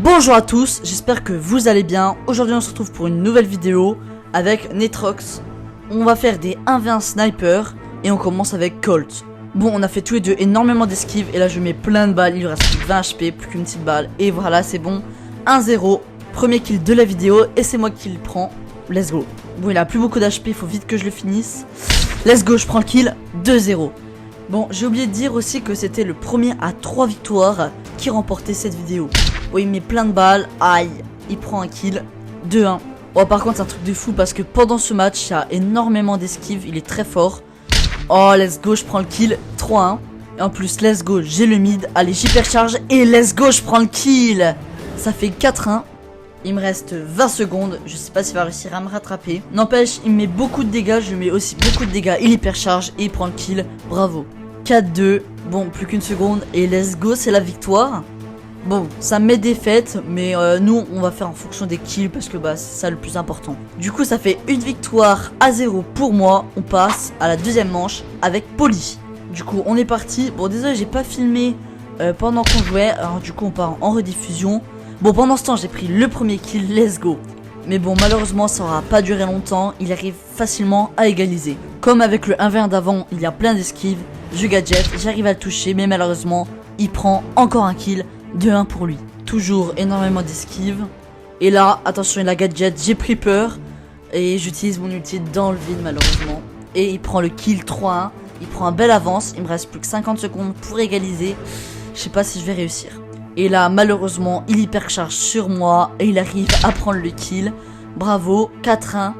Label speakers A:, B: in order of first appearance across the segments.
A: Bonjour à tous, j'espère que vous allez bien. Aujourd'hui on se retrouve pour une nouvelle vidéo avec Netrox. On va faire des 1v1 sniper et on commence avec Colt. Bon, on a fait tous les deux énormément d'esquives et là je mets plein de balles, il lui reste 20 HP, plus qu'une petite balle. Et voilà, c'est bon, 1-0, premier kill de la vidéo et c'est moi qui le prends. Let's go. Bon, il a plus beaucoup d'HP, il faut vite que je le finisse. Let's go, je prends le kill, 2-0. Bon, j'ai oublié de dire aussi que c'était le premier à 3 victoires qui remportait cette vidéo. Bon, il met plein de balles, aïe, il prend un kill, 2-1. Bon, par contre, c'est un truc de fou parce que pendant ce match, il y a énormément d'esquives, il est très fort. Oh, let's go, je prends le kill, 3-1. Et en plus, let's go, j'ai le mid, allez, j'hypercharge et let's go, je prends le kill. Ça fait 4-1. Il me reste 20 secondes, je sais pas s'il va réussir à me rattraper. N'empêche, il me met beaucoup de dégâts, je mets aussi beaucoup de dégâts, il hypercharge et il prend le kill, bravo. 4-2, bon, plus qu'une seconde et let's go, c'est la victoire. Bon, ça me met défaite, mais nous, on va faire en fonction des kills parce que bah, c'est ça le plus important. Du coup, ça fait une victoire à 0 pour moi. On passe à la deuxième manche avec Polly. Du coup, on est parti. Bon, désolé, j'ai pas filmé pendant qu'on jouait. Alors, du coup, on part en rediffusion. Bon, pendant ce temps, j'ai pris le premier kill. Let's go. Mais bon, malheureusement, ça aura pas duré longtemps. Il arrive facilement à égaliser. Comme avec le 1v1 d'avant, il y a plein d'esquives. Je gadget, j'arrive à le toucher, mais malheureusement, il prend encore un kill. 2-1 pour lui. Toujours énormément d'esquives. Et là, attention, il a gadget, j'ai pris peur. Et j'utilise mon ulti dans le vide malheureusement. Et il prend le kill 3-1. Il prend un bel avance. Il me reste plus que 50 secondes pour égaliser. Je sais pas si je vais réussir. Et là, malheureusement, il hypercharge sur moi. Et il arrive à prendre le kill. Bravo, 4-1.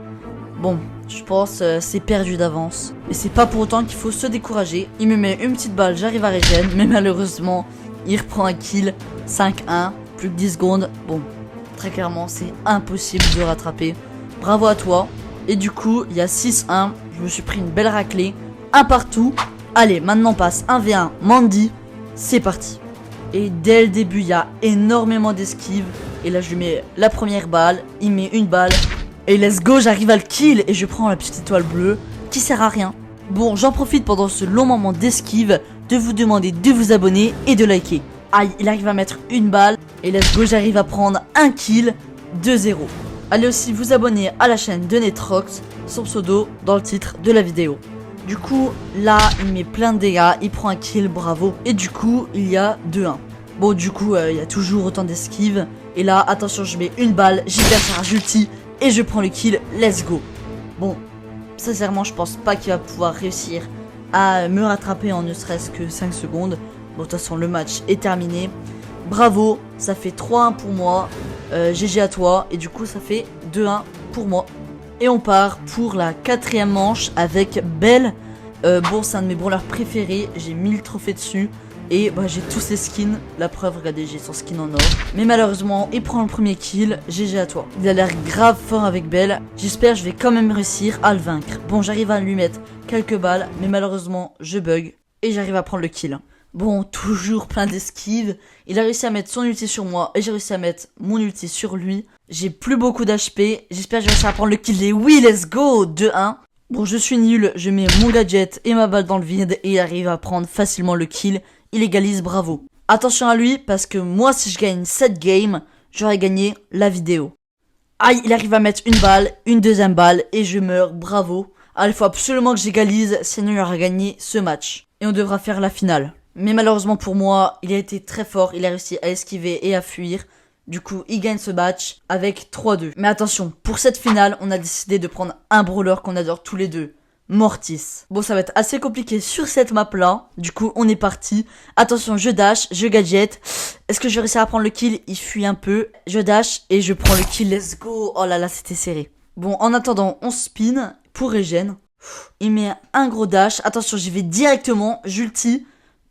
A: Bon, je pense c'est perdu d'avance. Et c'est pas pour autant qu'il faut se décourager. Il me met une petite balle, j'arrive à régène. Mais malheureusement, il reprend un kill, 5-1, plus que 10 secondes. Bon, très clairement, c'est impossible de rattraper. Bravo à toi. Et du coup, il y a 6-1. Je me suis pris une belle raclée. Un partout. Allez, maintenant passe 1v1 Mandy. C'est parti. Et dès le début, il y a énormément d'esquives. Et là, je lui mets la première balle. Il met une balle. Et let's go, j'arrive à le kill. Et je prends la petite étoile bleue qui sert à rien. Bon, j'en profite pendant ce long moment d'esquive de vous demander de vous abonner et de liker. Aïe, il arrive à mettre une balle. Et let's go, j'arrive à prendre un kill, 2-0. Allez aussi vous abonner à la chaîne de Netrox, son pseudo dans le titre de la vidéo. Du coup, là, il met plein de dégâts, il prend un kill, bravo. Et du coup, il y a 2-1. Bon, du coup, il y a toujours autant d'esquives. Et là, attention, je mets une balle, j'hypercharge ulti et je prends le kill, let's go. Bon, sincèrement, je pense pas qu'il va pouvoir réussir à me rattraper en ne serait-ce que 5 secondes. Bon, de toute façon, le match est terminé. Bravo, ça fait 3-1 pour moi. GG à toi. Et du coup, ça fait 2-1 pour moi. Et on part pour la quatrième manche avec Belle. Bon, c'est un de mes brawlers préférés. J'ai 1000 trophées dessus. Et bah, j'ai tous ses skins. La preuve, regardez, j'ai son skin en or. Mais malheureusement, il prend le premier kill. GG à toi. Il a l'air grave fort avec Belle. J'espère que je vais quand même réussir à le vaincre. Bon, j'arrive à lui mettre quelques balles. Mais malheureusement, je bug. Et j'arrive à prendre le kill. Bon, toujours plein d'esquives. Il a réussi à mettre son ulti sur moi. Et j'ai réussi à mettre mon ulti sur lui. J'ai plus beaucoup d'HP. J'espère que j'ai réussi à prendre le kill. Et oui, let's go, 2-1. Bon, je suis nul. Je mets mon gadget et ma balle dans le vide. Et il arrive à prendre facilement le kill. Il égalise, bravo. Attention à lui, parce que moi, si je gagne cette game, j'aurais gagné la vidéo. Aïe, il arrive à mettre une balle, une deuxième balle, et je meurs, bravo. Ah, il faut absolument que j'égalise, sinon il aura gagné ce match. Et on devra faire la finale. Mais malheureusement pour moi, il a été très fort, il a réussi à esquiver et à fuir. Du coup, il gagne ce match avec 3-2. Mais attention, pour cette finale, on a décidé de prendre un brawler qu'on adore tous les deux. Mortis. Bon, ça va être assez compliqué sur cette map là. Du coup, on est parti. Attention, je dash, je gadget. Est-ce que je vais réussir à prendre le kill? Il fuit un peu. Je dash et je prends le kill. Let's go. Oh là là, c'était serré. Bon, en attendant, on spin pour régène. Il met un gros dash. Attention, j'y vais directement. J'ulti.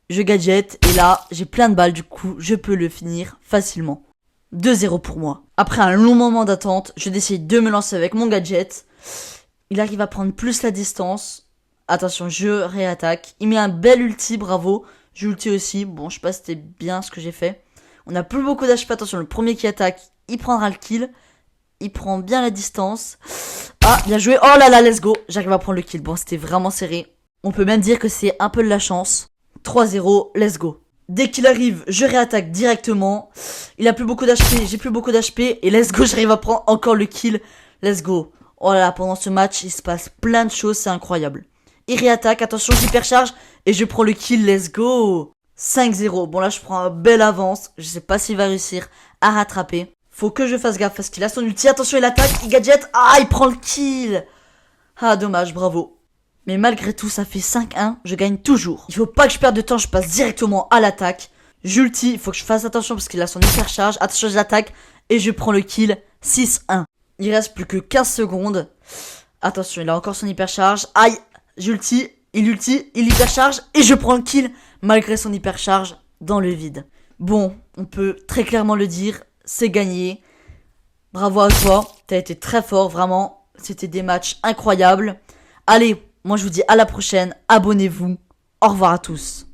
A: Je gadget. Et là, j'ai plein de balles. Du coup, je peux le finir facilement. 2-0 pour moi. Après un long moment d'attente, je décide de me lancer avec mon gadget. Il arrive à prendre plus la distance. Attention, je réattaque. Il met un bel ulti, bravo. J'ulti aussi. Bon, je sais pas si c'était bien ce que j'ai fait. On a plus beaucoup d'HP. Attention, le premier qui attaque, il prendra le kill. Il prend bien la distance. Ah, bien joué. Oh là là, let's go. J'arrive à prendre le kill. Bon, c'était vraiment serré. On peut même dire que c'est un peu de la chance. 3-0, let's go. Dès qu'il arrive, je réattaque directement. Il a plus beaucoup d'HP, j'ai plus beaucoup d'HP. Et let's go, j'arrive à prendre encore le kill. Let's go. Oh là là, pendant ce match, il se passe plein de choses, c'est incroyable. Il réattaque, attention, j'hypercharge. Et je prends le kill, let's go. 5-0. Bon là, je prends un bel avance. Je sais pas s'il va réussir à rattraper. Faut que je fasse gaffe parce qu'il a son ulti. Attention, il attaque, il gadget. Ah, il prend le kill. Ah, dommage, bravo. Mais malgré tout, ça fait 5-1, je gagne toujours. Il faut pas que je perde de temps, je passe directement à l'attaque. J'ulti, il faut que je fasse attention parce qu'il a son hypercharge. Attention, j'attaque et je prends le kill. 6-1. Il reste plus que 15 secondes. Attention, il a encore son hypercharge. Aïe, j'ulti, il hypercharge et je prends le kill malgré son hypercharge dans le vide. Bon, on peut très clairement le dire, c'est gagné. Bravo à toi, t'as été très fort, vraiment. C'était des matchs incroyables. Allez, moi je vous dis à la prochaine, abonnez-vous. Au revoir à tous.